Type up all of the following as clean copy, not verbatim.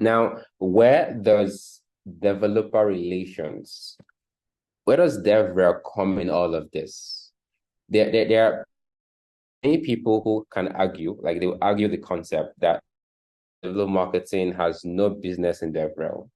Now, developer relations, where does DevRel come in all of this? There are many people who can argue, like they will argue the concept that developer marketing has no business in DevRel.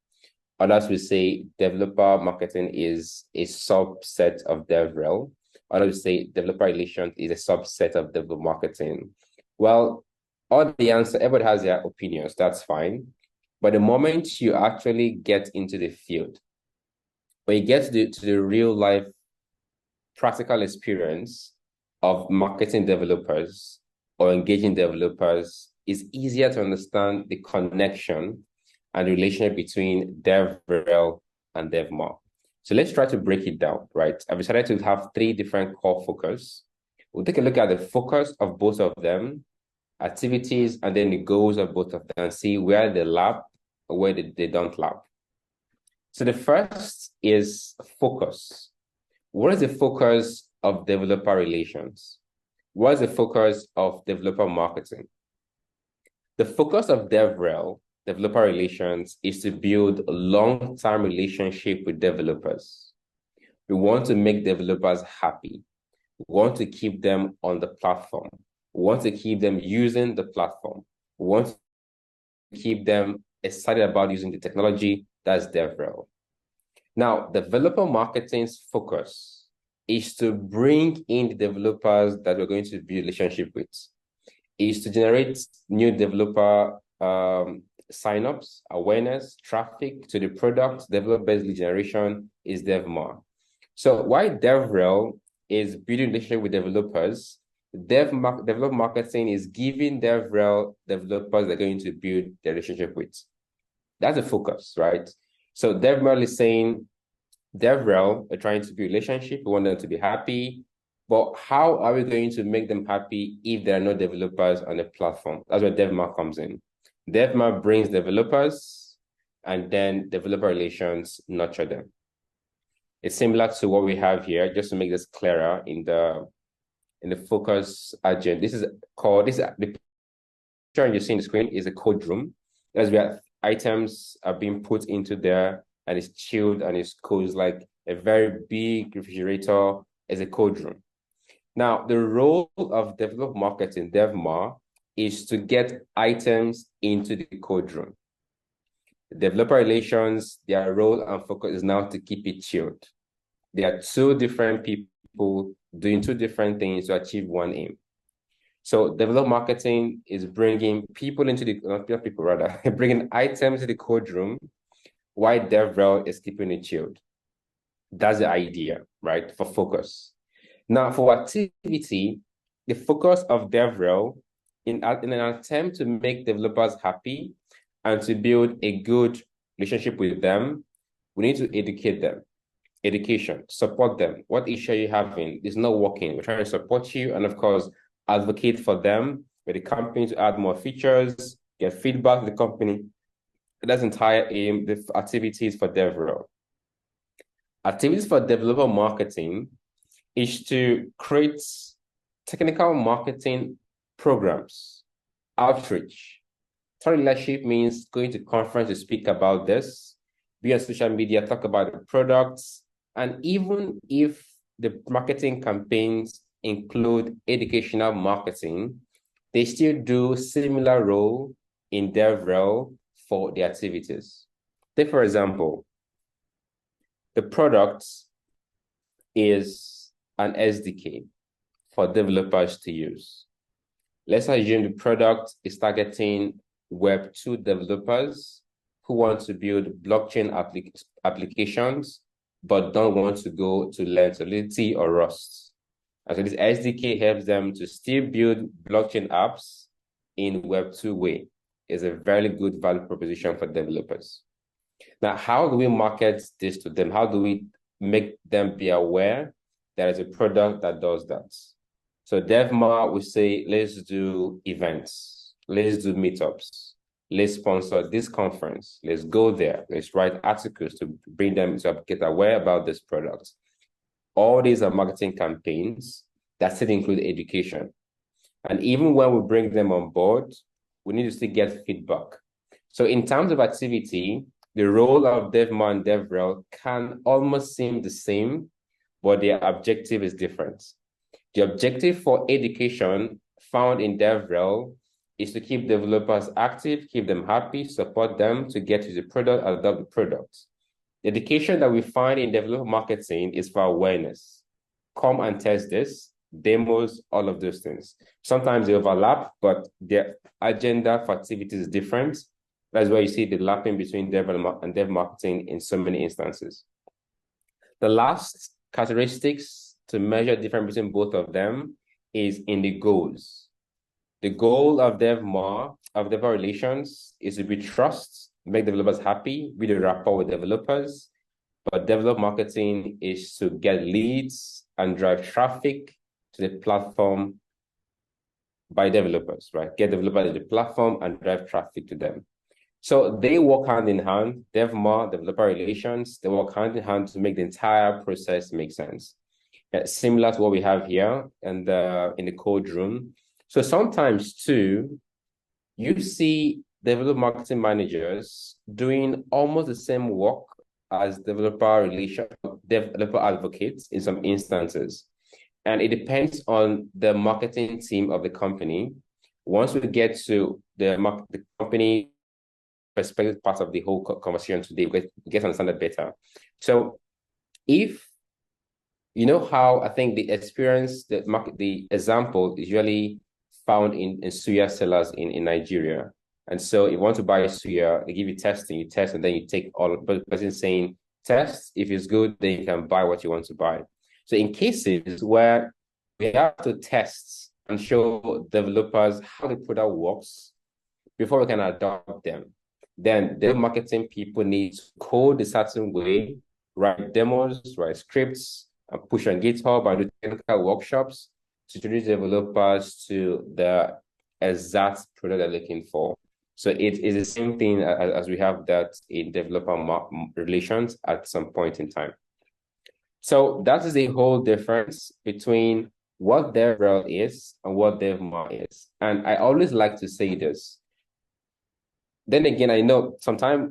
Others will say developer marketing is a subset of DevRel. Others will say developer relations is a subset of developer marketing. Well, all the answer, everybody has their opinions, that's fine. But the moment you actually get into the field, when you get to the real life practical experience of marketing developers or engaging developers, it's easier to understand the connection and the relationship between DevRel and DevMar. So let's try to break it down, right? I've decided to have three different core focus. We'll take a look at the focus of both of them, activities, and then the goals of both of them, and see where they lap or where they don't lap. So the first is focus. What is the focus of developer relations? What is the focus of developer marketing? The focus of DevRel, developer relations, is to build a long-term relationship with developers. We want to make developers happy. We want to keep them on the platform. We want to keep them using the platform. We want to keep them excited about using the technology. That's DevRel. Now, developer marketing's focus is to bring in the developers that we're going to build a relationship with, is to generate new developer signups, awareness, traffic to the product. Developer-based lead generation is DevMar. So why DevRel is building relationship with developers, developer marketing is giving DevRel developers they're going to build their relationship with. That's a focus, right? So DevRel is saying, DevRel are trying to build a relationship. We want them to be happy. But how are we going to make them happy if there are no developers on the platform? That's where DevMar comes in. DevMar brings developers, and then developer relations nurture them. It's similar to what we have here, just to make this clearer in the focus agenda. This is the picture you see on the screen is a code room. That's where items are being put into there, and it's chilled and it's cool. It's like a very big refrigerator as a code room. Now, the role of developer marketing, DevMar, is to get items into the code room. Developer relations, their role and focus is now to keep it chilled. There are two different people doing two different things to achieve one aim. So developer marketing is bringing people into the, not people rather, bringing items to the code room, while DevRel is keeping it chilled. That's the idea, right, for focus. Now, for activity, the focus of DevRel, in an attempt to make developers happy and to build a good relationship with them, we need to educate them. Education, support them. What issue are you having? It's not working. We're trying to support you and, of course, advocate for them with the company to add more features, get feedback to the company. That's entire aim, the activities for DevRel. Activities for developer marketing is to create technical marketing programs, outreach. Thought leadership means going to conference to speak about this, be on social media, talk about the products, and even if the marketing campaigns include educational marketing, they still do similar role in DevRel for the activities. Take, for example, the product is an SDK for developers to use. Let's assume the product is targeting Web 2 developers who want to build blockchain applications, but don't want to go to learn Solidity or Rust. And so this SDK helps them to still build blockchain apps in Web 2 way. It's a very good value proposition for developers. Now, how do we market this to them? How do we make them be aware there is a product that does that? So DevMar will say, let's do events. Let's do meetups. Let's sponsor this conference. Let's go there. Let's write articles to bring them to get aware about this product. All these are marketing campaigns that still include education. And even when we bring them on board, we need to still get feedback. So in terms of activity, the role of DevMar and DevRel can almost seem the same, but their objective is different. The objective for education found in DevRel is to keep developers active, keep them happy, support them to get to the product, adopt the product. The education that we find in developer marketing is for awareness. Come and test this, demos, all of those things. Sometimes they overlap, but their agenda for activities is different. That's why you see the lapping between dev and dev marketing in so many instances. The last characteristics to measure the difference between both of them is in the goals. The goal of developer relations is to build trust, make developers happy, build a rapport with developers. But developer marketing is to get leads and drive traffic to the platform by developers, right? Get developers to the platform and drive traffic to them. So they work hand in hand, DevMar, developer relations, they work hand in hand to make the entire process make sense. Similar to what we have here and in the code room. So sometimes too, you see developer marketing managers doing almost the same work as developer advocates in some instances. And it depends on the marketing team of the company. Once we get to the company perspective part of the whole conversation today, we get to understand it better. So if you know how I think the experience, the example is usually found in suya sellers in Nigeria. And so if you want to buy suya, they give you testing, you test, and then you take all, but the person saying, test, if it's good, then you can buy what you want to buy. So in cases where we have to test and show developers how the product works before we can adopt them, then the marketing people need to code a certain way, write demos, write scripts, and push on GitHub and do technical workshops to introduce developers to the exact product they're looking for. So it is the same thing as we have that in developer relations at some point in time. So that is the whole difference between what DevRel is and what DevMar is. And I always like to say this. Then again, I know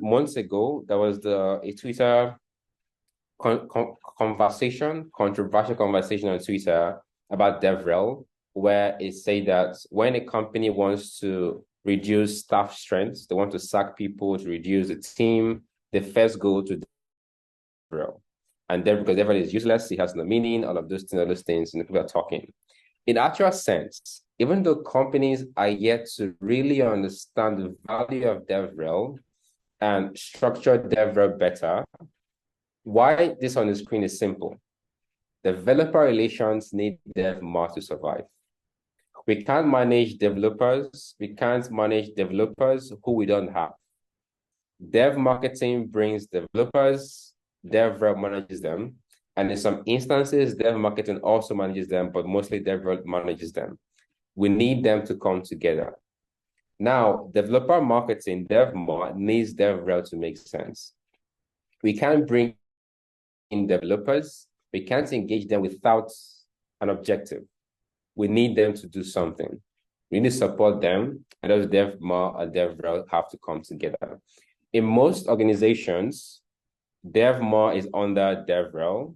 months ago, there was a Twitter controversial conversation on Twitter about DevRel, where it said that when a company wants to reduce staff strength, they want to sack people to reduce the team, they first go to DevRel. And then because DevRel is useless, it has no meaning, all of those things, and people are talking. In actual sense, even though companies are yet to really understand the value of DevRel and structure DevRel better, why this on the screen is simple. Developer relations need DevMar to survive. We can't manage developers. We can't manage developers who we don't have. Dev marketing brings developers, DevRel manages them. And in some instances, dev marketing also manages them, but mostly DevRel manages them. We need them to come together. Now, developer marketing, DevMar, needs DevRel to make sense. We can't bring in developers. We can't engage them without an objective. We need them to do something. We need to support them, and those DevMar and DevRel have to come together. In most organizations, DevMar is under DevRel.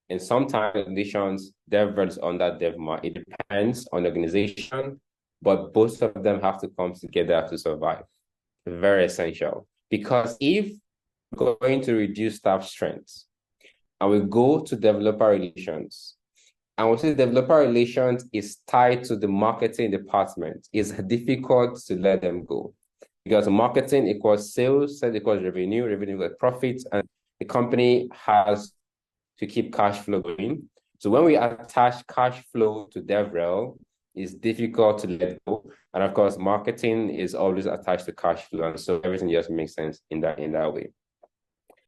In some organizations, DevRel is under DevMar. It depends on the organization, but both of them have to come together to survive. Very essential. Because if we're going to reduce staff strength, and we go to developer relations, and we see developer relations is tied to the marketing department, it's difficult to let them go. Because marketing equals sales equals revenue, revenue equals profits, and the company has to keep cash flow going. So when we attach cash flow to DevRel, it's difficult to let go. And of course, marketing is always attached to cash flow. And so everything just makes sense in that way.